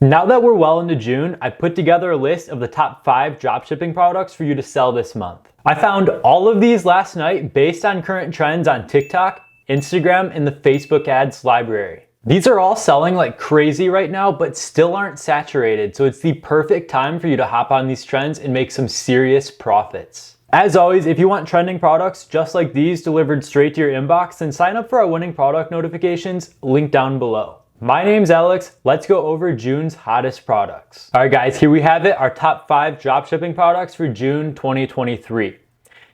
Now that we're well into June, I put together a list of the top 5 dropshipping products for you to sell this month. I found all of these last night based on current trends on TikTok, Instagram, and the Facebook ads library. These are all selling like crazy right now, but still aren't saturated, so it's the perfect time for you to hop on these trends and make some serious profits. As always, if you want trending products just like these delivered straight to your inbox, then sign up for our winning product notifications, link down below. My name's Alex. Let's go over June's hottest products. All right guys, here we have it, our top 5 dropshipping products for June 2023.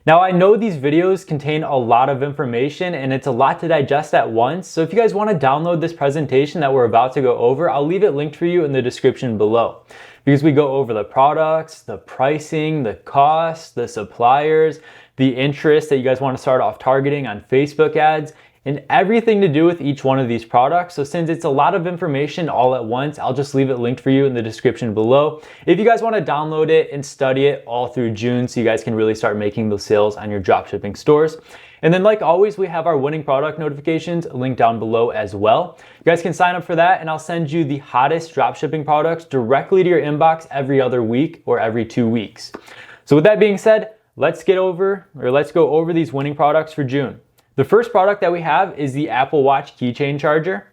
Now I know these videos contain a lot of information and it's a lot to digest at once, so if you guys want to download this presentation that we're about to go over, I'll leave it linked for you in the description below. Because we go over the products, the pricing, the costs, the suppliers, the interest that you guys want to start off targeting on Facebook ads, and everything to do with each one of these products. So since it's a lot of information all at once, I'll just leave it linked for you in the description below. If you guys want to download it and study it all through June so you guys can really start making those sales on your dropshipping stores. And then like always, we have our winning product notifications linked down below as well. You guys can sign up for that and I'll send you the hottest dropshipping products directly to your inbox every other week or every 2 weeks. So with that being said, let's go over these winning products for June. The first product that we have is the Apple Watch Keychain Charger.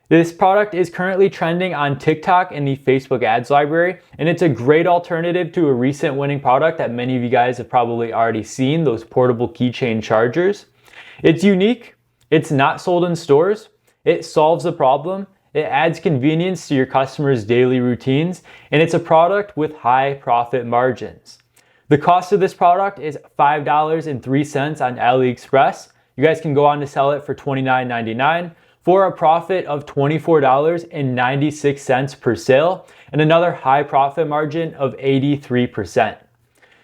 This product is currently trending on TikTok and the Facebook ads library, and it's a great alternative to a recent winning product that many of you guys have probably already seen, those portable keychain chargers. It's unique, it's not sold in stores, it solves a problem, it adds convenience to your customers' daily routines, and it's a product with high profit margins. The cost of this product is $5.03 on AliExpress. You guys can go on to sell it for $29.99 for a profit of $24.96 per sale and another high profit margin of 83%. If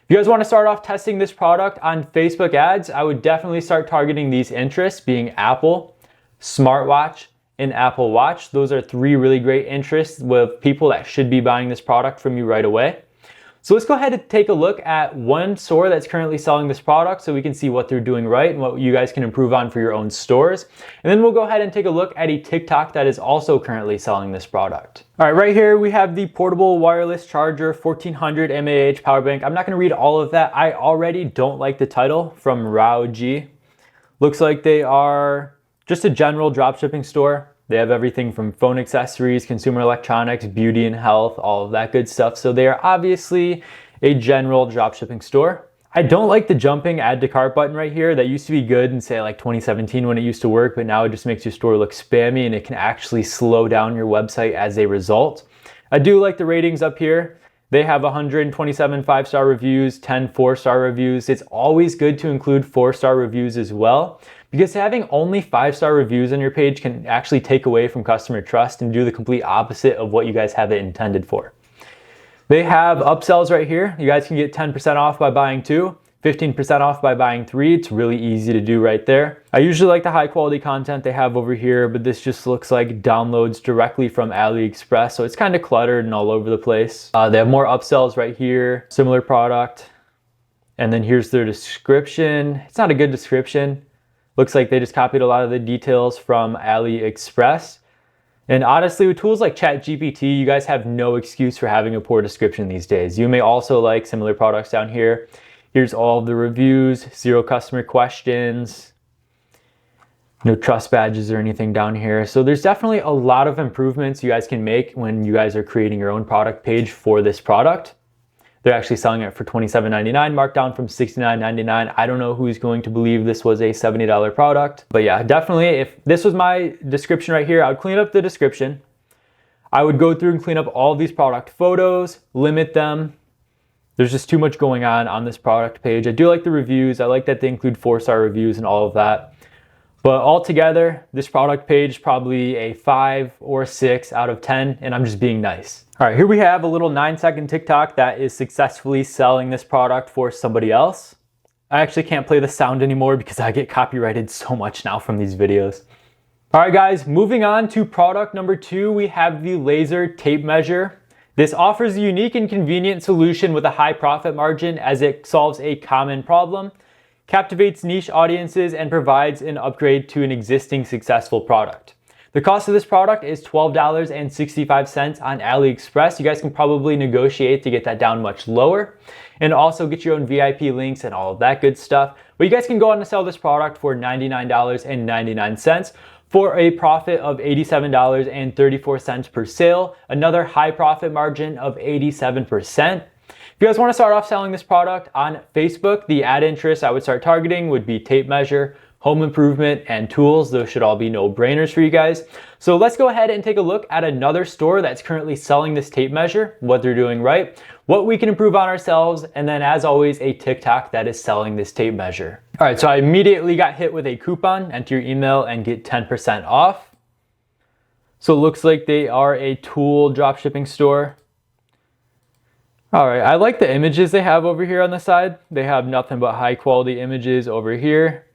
you guys want to start off testing this product on Facebook ads, I would definitely start targeting these interests being Apple, smartwatch, and Apple Watch. Those are 3 really great interests with people that should be buying this product from you right away. So let's go ahead and take a look at one store that's currently selling this product so we can see what they're doing right and what you guys can improve on for your own stores. And then we'll go ahead and take a look at a TikTok that is also currently selling this product. All right, right here we have the portable wireless charger 1400 mAh power bank. I'm not gonna read all of that. I already don't like the title from Rao-G. Looks like they are just a general dropshipping store. They have everything from phone accessories, consumer electronics, beauty and health, all of that good stuff. So they are obviously a general dropshipping store. I don't like the jumping add to cart button right here. That used to be good in say like 2017 when it used to work, but now it just makes your store look spammy and it can actually slow down your website as a result. I do like the ratings up here. They have 127 5-star reviews, 10 4-star reviews. It's always good to include 4-star reviews as well, because having only 5-star reviews on your page can actually take away from customer trust and do the complete opposite of what you guys have it intended for. They have upsells right here. You guys can get 10% off by buying 2, 15% off by buying 3. It's really easy to do right there. I usually like the high quality content they have over here, but this just looks like downloads directly from AliExpress, so it's kind of cluttered and all over the place. They have more upsells right here, similar product. And then here's their description. It's not a good description. Looks like they just copied a lot of the details from AliExpress. And honestly, with tools like ChatGPT, you guys have no excuse for having a poor description these days. You may also like similar products down here. Here's all of the reviews, 0 customer questions, no trust badges or anything down here. So there's definitely a lot of improvements you guys can make when you guys are creating your own product page for this product. They're actually selling it for $27.99, marked down from $69.99. I don't know who's going to believe this was a $70 product. But yeah, definitely, if this was my description right here, I would clean up the description. I would go through and clean up all of these product photos, limit them. There's just too much going on this product page. I do like the reviews. I like that they include 4-star reviews and all of that. But altogether, this product page is probably a 5 or 6 out of 10, and I'm just being nice. All right, here we have a little 9-second TikTok that is successfully selling this product for somebody else. I actually can't play the sound anymore because I get copyrighted so much now from these videos. All right, guys, moving on to product number 2, we have the laser tape measure. This offers a unique and convenient solution with a high profit margin as it solves a common problem, captivates niche audiences, and provides an upgrade to an existing successful product. The cost of this product is $12.65 on AliExpress. You guys can probably negotiate to get that down much lower and also get your own VIP links and all of that good stuff. But you guys can go on and sell this product for $99.99 for a profit of $87.34 per sale, another high profit margin of 87%. If you guys want to start off selling this product on Facebook, the ad interests I would start targeting would be tape measure, home improvement, and tools. Those should all be no-brainers for you guys. So let's go ahead and take a look at another store that's currently selling this tape measure, what they're doing right, what we can improve on ourselves, and then as always, a TikTok that is selling this tape measure. All right, so I immediately got hit with a coupon. Enter your email and get 10% off. So it looks like they are a tool dropshipping store. All right, I like the images they have over here on the side. They have nothing but high quality images over here.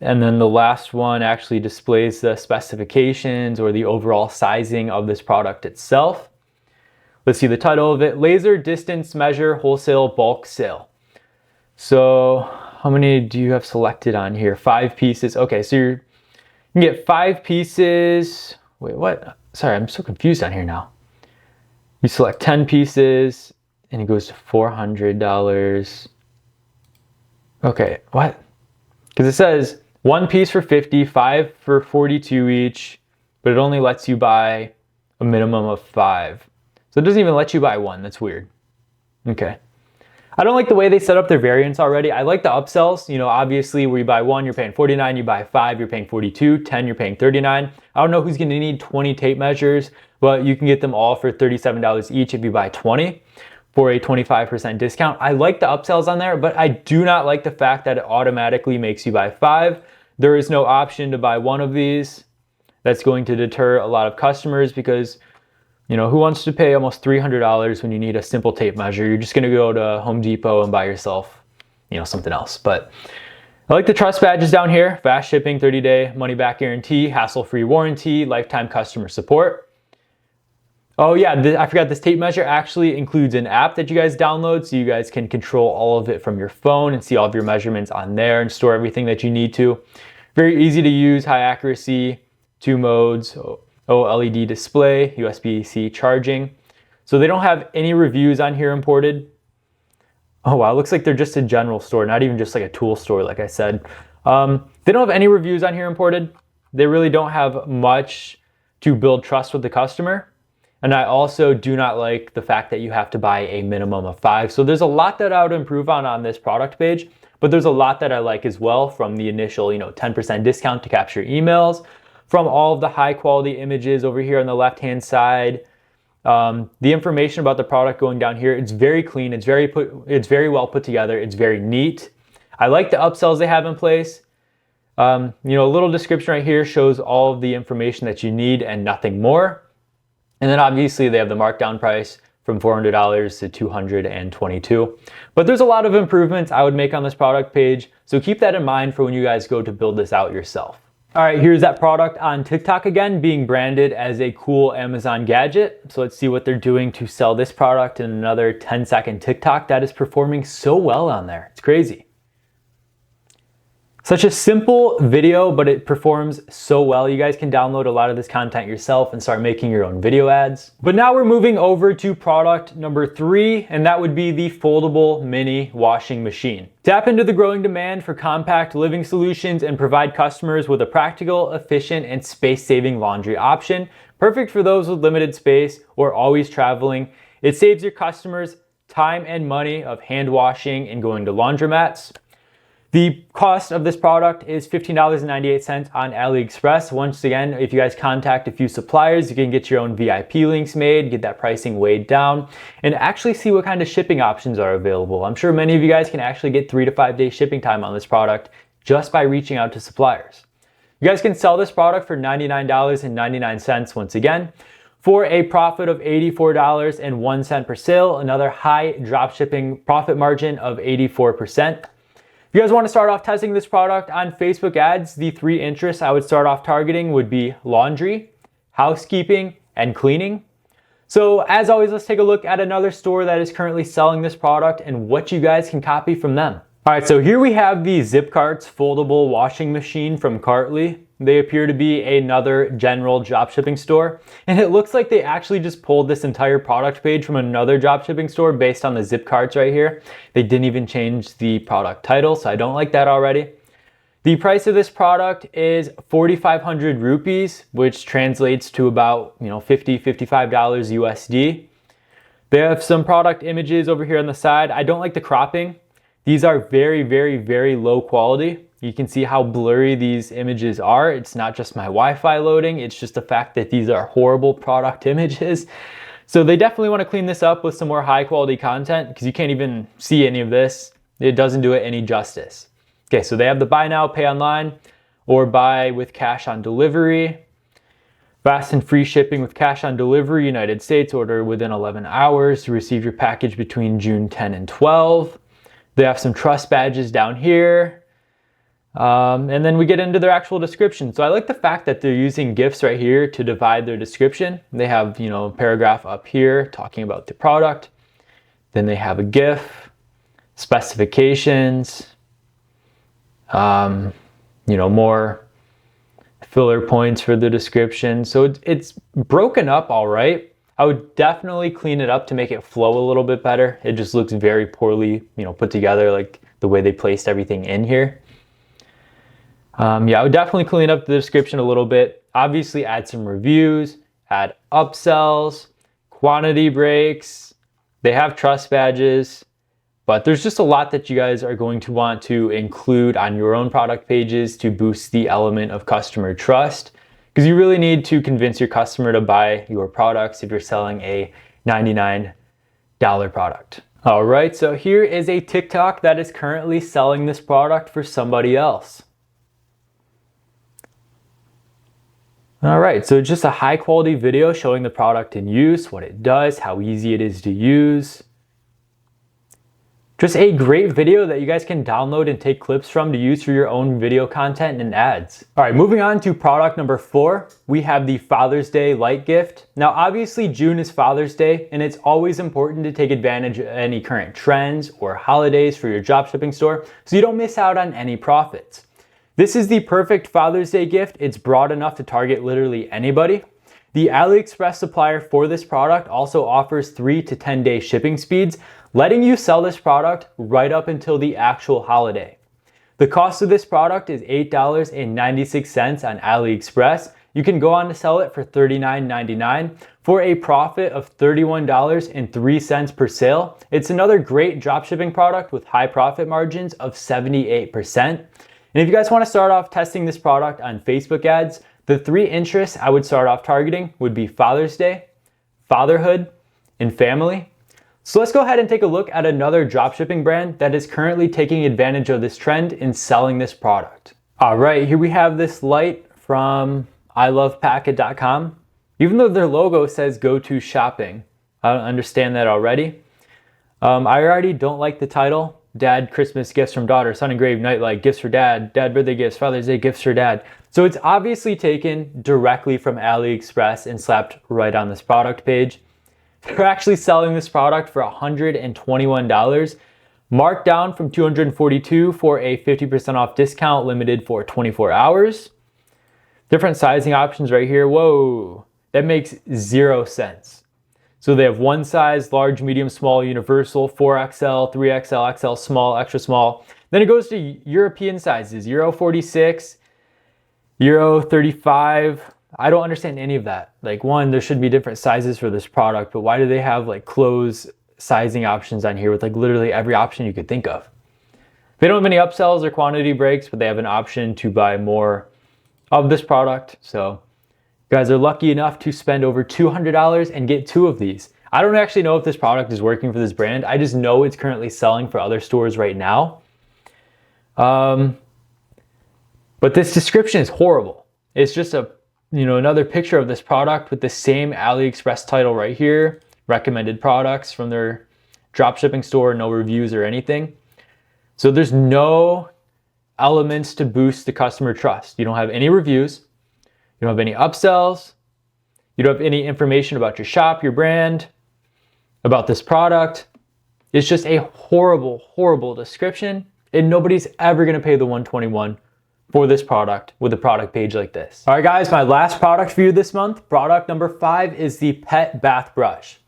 And then the last one actually displays the specifications or the overall sizing of this product itself. Let's see the title of it, Laser Distance Measure Wholesale Bulk Sale. So how many do you have selected on here? 5 pieces. Okay, so you can get 5 pieces. Wait, what? Sorry, I'm so confused on here now. You select 10 pieces and it goes to $400. Okay, what? Because it says 1 piece for 50, 5 for 42 each, but it only lets you buy a minimum of 5. So it doesn't even let you buy 1. That's weird. Okay. I don't like the way they set up their variants already. I like the upsells. You know, obviously where you buy 1, you're paying $49, you buy 5, you're paying $42, 10, you're paying $39. I don't know who's gonna need 20 tape measures, but you can get them all for $37 each if you buy 20 for a 25% discount. I like the upsells on there, but I do not like the fact that it automatically makes you buy 5. There is no option to buy 1 of these. That's going to deter a lot of customers because, you know, who wants to pay almost $300 when you need a simple tape measure? You're just gonna go to Home Depot and buy yourself, you know, something else. But I like the trust badges down here. Fast shipping, 30-day money back guarantee, hassle-free warranty, lifetime customer support. Oh yeah, I forgot this tape measure actually includes an app that you guys download so you guys can control all of it from your phone and see all of your measurements on there and store everything that you need to. Very easy to use, high accuracy, 2 modes, OLED display, USB-C charging. So they don't have any reviews on here imported. Oh wow, it looks like they're just a general store, not even just like a tool store like I said. They don't have any reviews on here imported. They really don't have much to build trust with the customer. And I also do not like the fact that you have to buy a minimum of 5. So there's a lot that I would improve on this product page, but there's a lot that I like as well, from the initial, 10% discount to capture emails, from all of the high quality images over here on the left-hand side. The information about the product going down here, it's very clean, it's very well put together, it's very neat. I like the upsells they have in place. A little description right here shows all of the information that you need and nothing more. And then obviously they have the markdown price from $400 to $222. But there's a lot of improvements I would make on this product page, so keep that in mind for when you guys go to build this out yourself. All right, here's that product on TikTok again, being branded as a cool Amazon gadget. So let's see what they're doing to sell this product in another 10-second TikTok that is performing so well on there. It's crazy. Such a simple video, but it performs so well. You guys can download a lot of this content yourself and start making your own video ads. But now we're moving over to product number 3, and that would be the foldable mini washing machine. Tap into the growing demand for compact living solutions and provide customers with a practical, efficient, and space-saving laundry option. Perfect for those with limited space or always traveling. It saves your customers time and money of hand washing and going to laundromats. The cost of this product is $15.98 on AliExpress. Once again, if you guys contact a few suppliers, you can get your own VIP links made, get that pricing weighed down, and actually see what kind of shipping options are available. I'm sure many of you guys can actually get 3 to 5 day shipping time on this product just by reaching out to suppliers. You guys can sell this product for $99.99 once again, for a profit of $84.01 per sale, another high dropshipping profit margin of 84%. If you guys want to start off testing this product on Facebook ads, the 3 interests I would start off targeting would be laundry, housekeeping, and cleaning. So as always, let's take a look at another store that is currently selling this product and what you guys can copy from them. All right, so here we have the Zip Carts foldable washing machine from Cartly. They appear to be another general dropshipping store. And it looks like they actually just pulled this entire product page from another dropshipping store based on the zip cards right here. They didn't even change the product title, so I don't like that already. The price of this product is 4,500 rupees, which translates to about $50, $55 USD. They have some product images over here on the side. I don't like the cropping. These are very, very, very low quality. You can see how blurry these images are. It's not just my Wi-Fi loading, it's just the fact that these are horrible product images. So they definitely want to clean this up with some more high quality content because you can't even see any of this. It doesn't do it any justice. Okay, so they have the buy now, pay online, or buy with cash on delivery. Fast and free shipping with cash on delivery, United States, order within 11 hours to receive your package between June 10 and 12. They have some trust badges down here. And then we get into their actual description. So I like the fact that they're using GIFs right here to divide their description. They have, a paragraph up here talking about the product. Then they have a GIF, specifications, more filler points for the description. So it's broken up all right. I would definitely clean it up to make it flow a little bit better. It just looks very poorly, put together, like the way they placed everything in here. I would definitely clean up the description a little bit. Obviously add some reviews, add upsells, quantity breaks. They have trust badges, but there's just a lot that you guys are going to want to include on your own product pages to boost the element of customer trust, because you really need to convince your customer to buy your products if you're selling a $99 product. All right, so here is a TikTok that is currently selling this product for somebody else. All right, so just a high quality video showing the product in use, what it does, how easy it is to use. Just a great video that you guys can download and take clips from to use for your own video content and ads. All right, moving on to product number 4, we have the Father's Day light gift. Now, obviously June is Father's Day, and it's always important to take advantage of any current trends or holidays for your dropshipping store so you don't miss out on any profits. This is the perfect Father's Day gift. It's broad enough to target literally anybody. The AliExpress supplier for this product also offers 3 to 10 day shipping speeds, letting you sell this product right up until the actual holiday. The cost of this product is $8.96 on AliExpress. You can go on to sell it for $39.99 for a profit of $31.03 per sale. It's another great dropshipping product with high profit margins of 78%. And if you guys want to start off testing this product on Facebook ads, the 3 interests I would start off targeting would be Father's Day, fatherhood, and family. So let's go ahead and take a look at another dropshipping brand that is currently taking advantage of this trend in selling this product. All right, here we have this light from ilovepacket.com. Even though their logo says go to shopping, I don't understand that already. I already don't like the title. Dad, Christmas gifts from daughter, son engraved nightlight, gifts for dad, dad birthday gifts, Father's Day gifts for dad. So it's obviously taken directly from AliExpress and slapped right on this product page. They're actually selling this product for $121, marked down from $242 for a 50% off discount limited for 24 hours. Different sizing options right here. Whoa, that makes 0 sense. So they have one size, large, medium, small, universal, 4XL, 3XL, XL, small, extra small. Then it goes to European sizes, Euro 46, Euro 35. I don't understand any of that. Like, one, there should be different sizes for this product, but why do they have like clothes sizing options on here with like literally every option you could think of? They don't have any upsells or quantity breaks, but they have an option to buy more of this product. So you guys are lucky enough to spend over $200 and get 2 of these. I don't actually know if this product is working for this brand. I just know it's currently selling for other stores right now. But this description is horrible. It's just another picture of this product with the same AliExpress title right here. Recommended products from their dropshipping store, no reviews or anything. So there's no elements to boost the customer trust. You don't have any reviews. You don't have any upsells. You don't have any information about your shop, your brand, about this product. It's just a horrible, horrible description, and nobody's ever going to pay the $121 for this product with a product page like this. All right guys, my last product for you this month, product number 5 is the pet bath brush.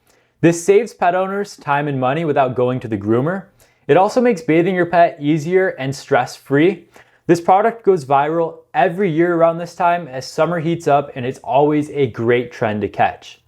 This saves pet owners time and money without going to the groomer. It also makes bathing your pet easier and stress-free. This product goes viral every year around this time as summer heats up, and it's always a great trend to catch.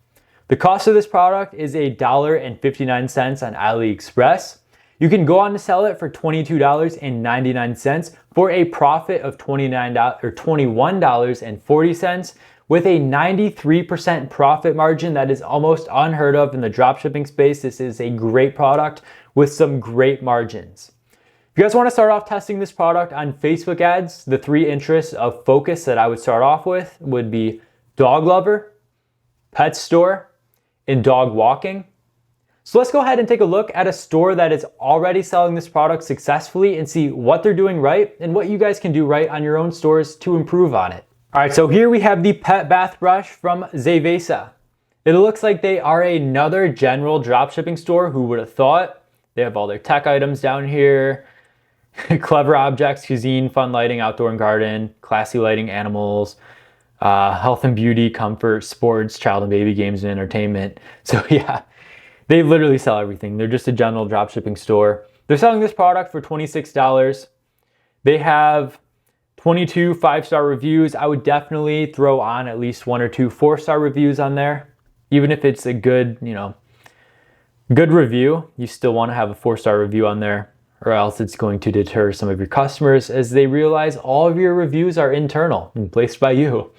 The cost of this product is $1.59 on AliExpress. You can go on to sell it for $22.99 for a profit of $21.40 with a 93% profit margin. That is almost unheard of in the dropshipping space. This is a great product with some great margins. If you guys want to start off testing this product on Facebook ads, the 3 interests of focus that I would start off with would be dog lover, pet store, and dog walking. So let's go ahead and take a look at a store that is already selling this product successfully and see what they're doing right and what you guys can do right on your own stores to improve on it. All right, so here we have the pet bath brush from Zevesa. It looks like they are another general dropshipping store. Who would have thought? They have all their tech items down here. Clever objects, cuisine, fun lighting, outdoor and garden, classy lighting, animals, health and beauty, comfort, sports, child and baby, games and entertainment. So yeah, they literally sell everything. They're just a general dropshipping store. They're selling this product for $26. They have 22 5-star reviews. I would definitely throw on at least 1 or 2 4-star reviews on there. Even if it's a good, good review, you still want to have a 4-star review on there, or else it's going to deter some of your customers as they realize all of your reviews are internal and placed by you.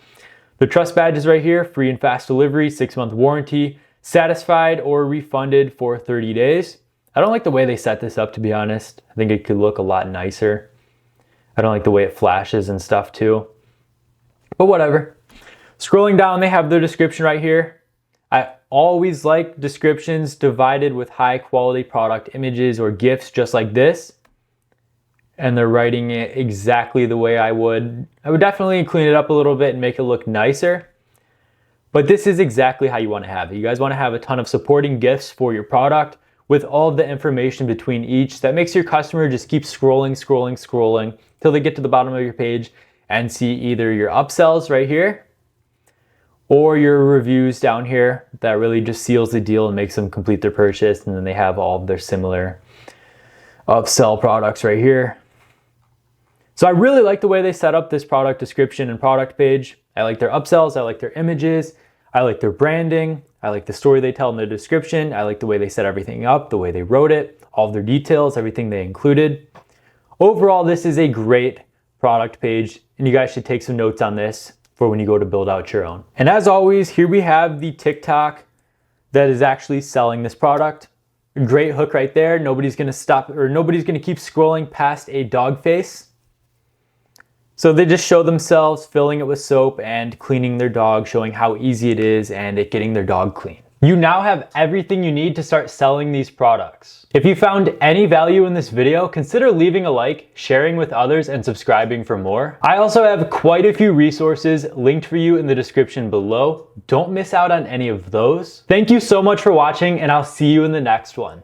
The trust badge is right here, free and fast delivery, 6-month warranty, satisfied or refunded for 30 days. I don't like the way they set this up, to be honest. I think it could look a lot nicer. I don't like the way it flashes and stuff too, but whatever. Scrolling down, they have their description right here. I always like descriptions divided with high quality product images or GIFs just like this. And they're writing it exactly the way I would. I would definitely clean it up a little bit and make it look nicer. But this is exactly how you want to have it. You guys want to have a ton of supporting GIFs for your product with all of the information between each that makes your customer just keep scrolling till they get to the bottom of your page and see either your upsells right here or your reviews down here. That really just seals the deal and makes them complete their purchase. And then they have all of their similar upsell products right here. So I really like the way they set up this product description and product page. I like their upsells, I like their images, I like their branding, I like the story they tell in the description, I like the way they set everything up, the way they wrote it, all of their details, everything they included. Overall, this is a great product page, and you guys should take some notes on this for when you go to build out your own. And as always, here we have the TikTok that is actually selling this product. A great hook right there. Nobody's gonna stop, or nobody's gonna keep scrolling past a dog face. So they just show themselves filling it with soap and cleaning their dog, showing how easy it is and it getting their dog clean. You now have everything you need to start selling these products. If you found any value in this video, consider leaving a like, sharing with others, and subscribing for more. I also have quite a few resources linked for you in the description below. Don't miss out on any of those. Thank you so much for watching, and I'll see you in the next one.